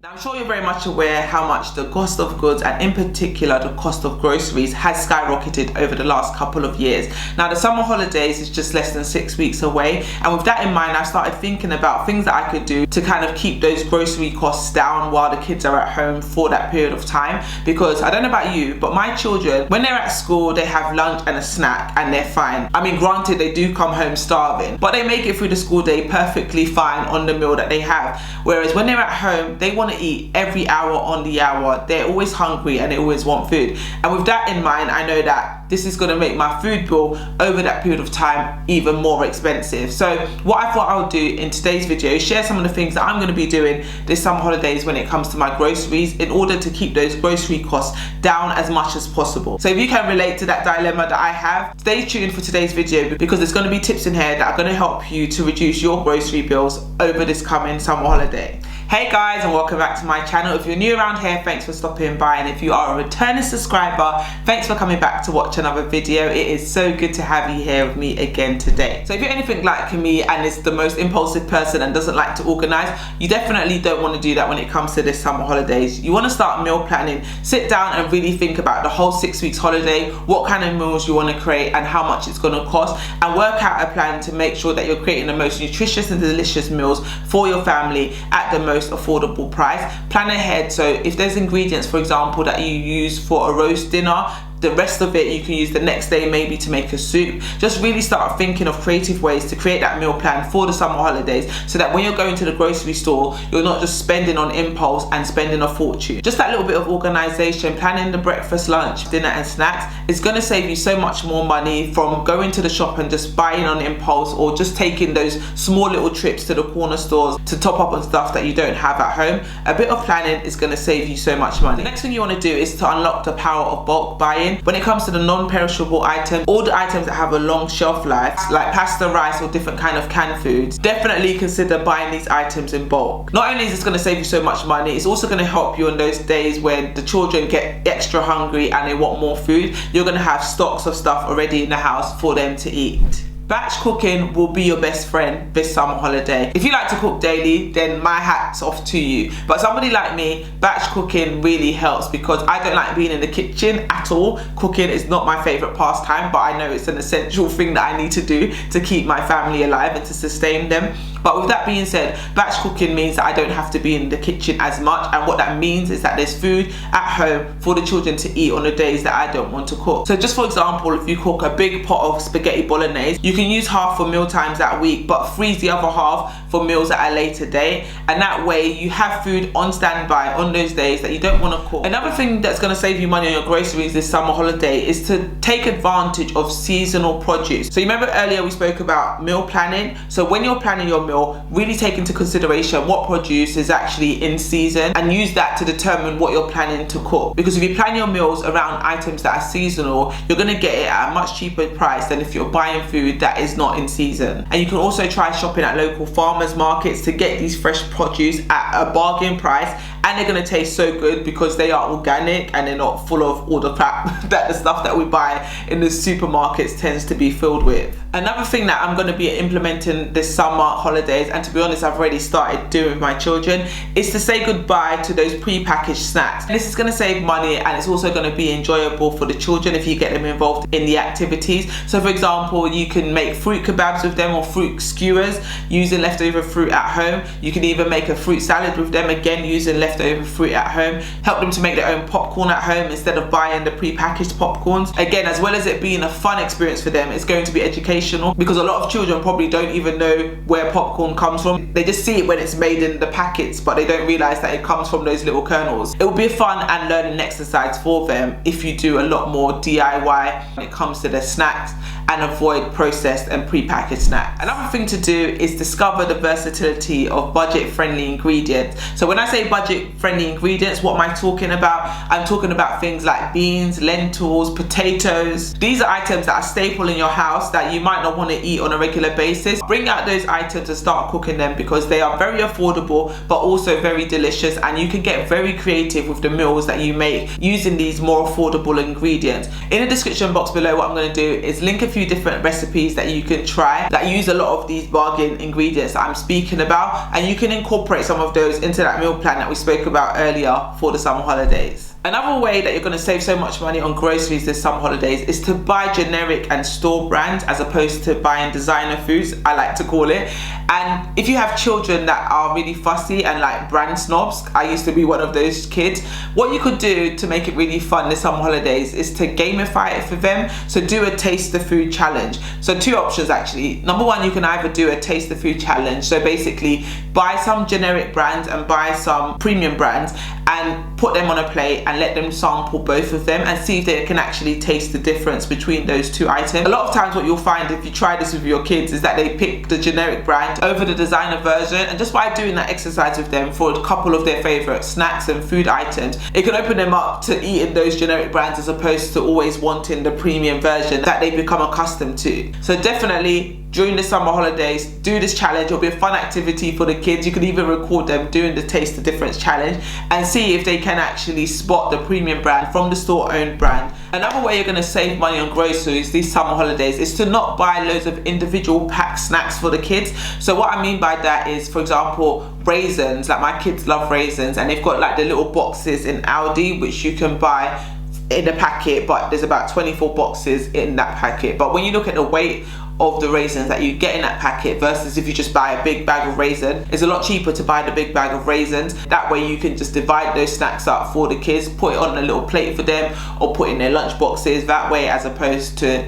Now, I'm sure you're very much aware how much the cost of goods and in particular the cost of groceries has skyrocketed over the last couple of years. Now, the summer holidays is just less than 6 weeks away, and with that in mind, I started thinking about things that I could do to kind of keep those grocery costs down while the kids are at home for that period of time. Because I don't know about you, but my children, when they're at school, they have lunch and a snack and they're fine. I mean, granted, they do come home starving, but they make it through the school day perfectly fine on the meal that they have. Whereas when they're at home, they want to eat every hour on the hour. They're always hungry and they always want food. And with that in mind, I know that this is going to make my food bill over that period of time even more expensive. So what I thought I would do in today's video is share some of the things that I'm going to be doing this summer holidays when it comes to my groceries in order to keep those grocery costs down as much as possible. So if you can relate to that dilemma that I have, stay tuned for today's video because there's going to be tips in here that are going to help you to reduce your grocery bills over this coming summer holiday. Hey guys, and welcome back to my channel. If you're new around here, thanks for stopping by, and if you are a returning subscriber, thanks for coming back to watch another video. It is so good to have you here with me again today. So if you're anything like me and is the most impulsive person and doesn't like to organize, you definitely don't want to do that when it comes to this summer holidays. You want to start meal planning, sit down and really think about the whole 6 weeks holiday, what kind of meals you want to create and how much it's going to cost, and work out a plan to make sure that you're creating the most nutritious and delicious meals for your family at the most affordable price. Plan ahead, so if there's ingredients, for example, that you use for a roast dinner, the rest of it you can use the next day maybe to make a soup. Just really start thinking of creative ways to create that meal plan for the summer holidays so that when you're going to the grocery store, you're not just spending on impulse and spending a fortune. Just that little bit of organization, planning the breakfast, lunch, dinner and snacks is going to save you so much more money from going to the shop and just buying on impulse, or just taking those small little trips to the corner stores to top up on stuff that you don't have at home. A bit of planning is going to save you so much money. The next thing you want to do is to unlock the power of bulk buying. When it comes to the non-perishable items, all the items that have a long shelf life, like pasta, rice or different kind of canned foods, definitely consider buying these items in bulk. Not only is this going to save you so much money, it's also going to help you on those days when the children get extra hungry and they want more food. You're going to have stocks of stuff already in the house for them to eat. Batch cooking will be your best friend this summer holiday. If you like to cook daily, then my hat's off to you. But somebody like me, batch cooking really helps because I don't like being in the kitchen at all. Cooking is not my favorite pastime, but I know it's an essential thing that I need to do to keep my family alive and to sustain them. But with that being said, batch cooking means that I don't have to be in the kitchen as much, and what that means is that there's food at home for the children to eat on the days that I don't want to cook. So just for example, if you cook a big pot of spaghetti bolognese, you can use half for meal times that week but freeze the other half for meals at a later day, and that way you have food on standby on those days that you don't want to cook. Another thing that's going to save you money on your groceries this summer holiday is to take advantage of seasonal produce. So you remember earlier we spoke about meal planning. So when you're planning your meal, really take into consideration what produce is actually in season and use that to determine what you're planning to cook. Because if you plan your meals around items that are seasonal, you're going to get it at a much cheaper price than if you're buying food that is not in season. And you can also try shopping at local farmers markets to get these fresh produce at a bargain price, and they're going to taste so good because they are organic and they're not full of all the crap that the stuff that we buy in the supermarkets tends to be filled with. Another thing that I'm going to be implementing this summer holidays, and to be honest I've already started doing with my children, is to say goodbye to those pre-packaged snacks. This is going to save money and it's also going to be enjoyable for the children if you get them involved in the activities. So for example, you can make fruit kebabs with them or fruit skewers using leftover fruit at home. You can even make a fruit salad with them, again using leftover fruit at home. Help them to make their own popcorn at home instead of buying the pre-packaged popcorns. Again, as well as it being a fun experience for them, it's going to be educational because a lot of children probably don't even know where popcorn comes from. They just see it when it's made in the packets, but they don't realize that it comes from those little kernels. It will be a fun and learning exercise for them if you do a lot more DIY when it comes to their snacks and avoid processed and pre-packaged snacks. Another thing to do is discover the versatility of budget-friendly ingredients. So when I say budget-friendly ingredients, what am I talking about? I'm talking about things like beans, lentils, potatoes. These are items that are staple in your house that you might not want to eat on a regular basis. Bring out those items and start cooking them because they are very affordable but also very delicious, and you can get very creative with the meals that you make using these more affordable ingredients. In the description box below, what I'm going to do is link a few few different recipes that you can try that use a lot of these bargain ingredients that I'm speaking about, and you can incorporate some of those into that meal plan that we spoke about earlier for the summer holidays. Another way that you're going to save so much money on groceries this summer holidays is to buy generic and store brands as opposed to buying designer foods, I like to call it. And if you have children that are really fussy and like brand snobs, I used to be one of those kids, what you could do to make it really fun this summer holidays is to gamify it for them. So do a taste the food challenge. So two options actually. Number one, you can either do a taste the food challenge. So basically buy some generic brands and buy some premium brands and put them on a plate and let them sample both of them and see if they can actually taste the difference between those two items. A lot of times what you'll find if you try this with your kids is that they pick the generic brand over the designer version, and just by doing that exercise with them for a couple of their favorite snacks and food items, it can open them up to eating those generic brands as opposed to always wanting the premium version that they become accustomed to. So definitely during the summer holidays, do this challenge. It'll be a fun activity for the kids. You can even record them doing the taste the difference challenge and see if they can actually spot the premium brand from the store owned brand. Another way you're going to save money on groceries these summer holidays is to not buy loads of individual packed snacks for the kids. So what I mean by that is, for example, raisins. Like my kids love raisins, and they've got like the little boxes in Aldi which you can buy in a packet, but there's about 24 boxes in that packet. But when you look at the weight of the raisins that you get in that packet versus if you just buy a big bag of raisin, it's a lot cheaper to buy the big bag of raisins. That way you can just divide those snacks up for the kids, put it on a little plate for them, or put in their lunch boxes that way, as opposed to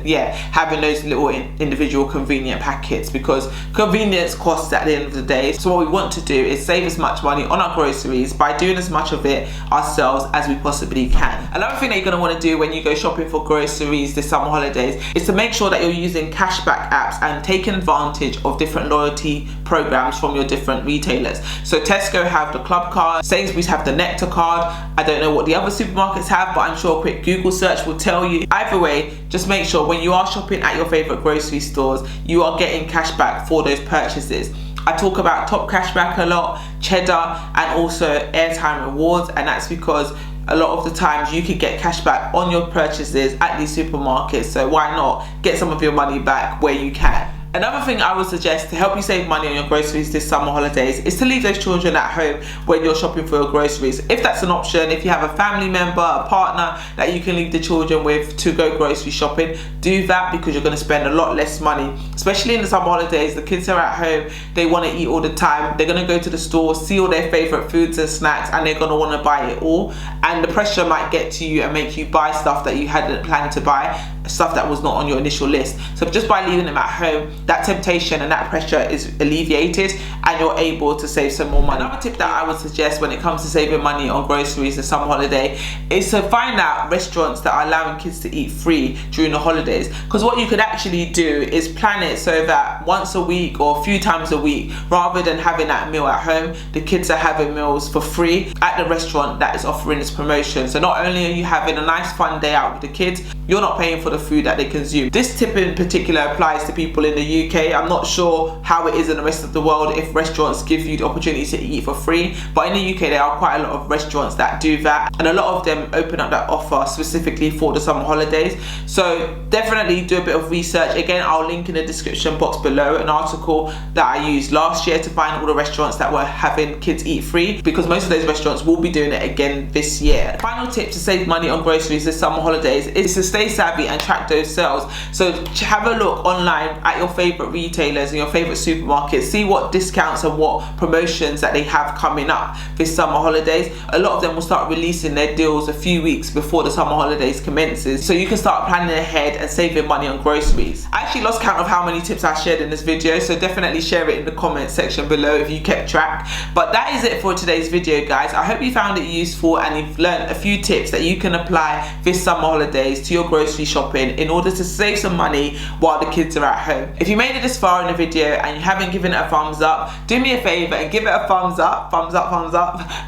having those little individual convenient packets, because convenience costs at the end of the day. So what we want to do is save as much money on our groceries by doing as much of it ourselves as we possibly can. Another thing that you're going to want to do when you go shopping for groceries this summer holidays is to make sure that you're using Cashback apps and taking advantage of different loyalty programs from your different retailers. So Tesco have the Club card, Sainsbury's have the Nectar card. I don't know what the other supermarkets have, but I'm sure a quick Google search will tell you. Either way, just make sure when you are shopping at your favorite grocery stores, you are getting cashback for those purchases. I talk about Top Cashback a lot, Cheddar, and also Airtime Rewards, and that's because a lot of the times you could get cashback on your purchases at these supermarkets, so why not get some of your money back where you can. Another thing I would suggest to help you save money on your groceries this summer holidays is to leave those children at home when you're shopping for your groceries. If that's an option, if you have a family member, a partner that you can leave the children with to go grocery shopping, do that, because you're going to spend a lot less money. Especially in the summer holidays, the kids are at home, they want to eat all the time, they're going to go to the store, see all their favourite foods and snacks, and they're going to want to buy it all. And the pressure might get to you and make you buy stuff that you hadn't planned to buy, stuff that was not on your initial list. So just by leaving them at home, that temptation and that pressure is alleviated and you're able to save some more money. Another tip that I would suggest when it comes to saving money on groceries this summer holiday is to find out restaurants that are allowing kids to eat free during the holidays, because what you could actually do is plan it so that once a week or a few times a week, rather than having that meal at home, the kids are having meals for free at the restaurant that is offering this promotion. So not only are you having a nice fun day out with the kids, you're not paying for the food that they consume. This tip in particular applies to people in the UK. I'm not sure how it is in the rest of the world if restaurants give you the opportunity to eat for free, but in the UK there are quite a lot of restaurants that do that, and a lot of them open up that offer specifically for the summer holidays. So definitely do a bit of research. Again, I'll link in the description box below an article that I used last year to find all the restaurants that were having kids eat free, because most of those restaurants will be doing it again this year. Final tip to save money on groceries this summer holidays is to stay savvy and track those sales. So have a look online at your favorite retailers and your favorite supermarkets, see what discounts and what promotions that they have coming up this summer holidays. A lot of them will start releasing their deals a few weeks before the summer holidays commences, so you can start planning ahead and saving money on groceries. I actually lost count of how many tips I shared in this video, so definitely share it in the comment section below if you kept track. But that is it for today's video, guys. I hope you found it useful and you've learned a few tips that you can apply this summer holidays to your grocery shopping in order to save some money while the kids are at home. If you made it this far in the video and you haven't given it a thumbs up, do me a favor and give it a thumbs up.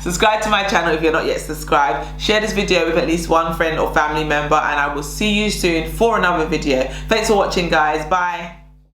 Subscribe to my channel if you're not yet subscribed. Share this video with at least one friend or family member, and I will see you soon for another video. Thanks for watching, guys. Bye.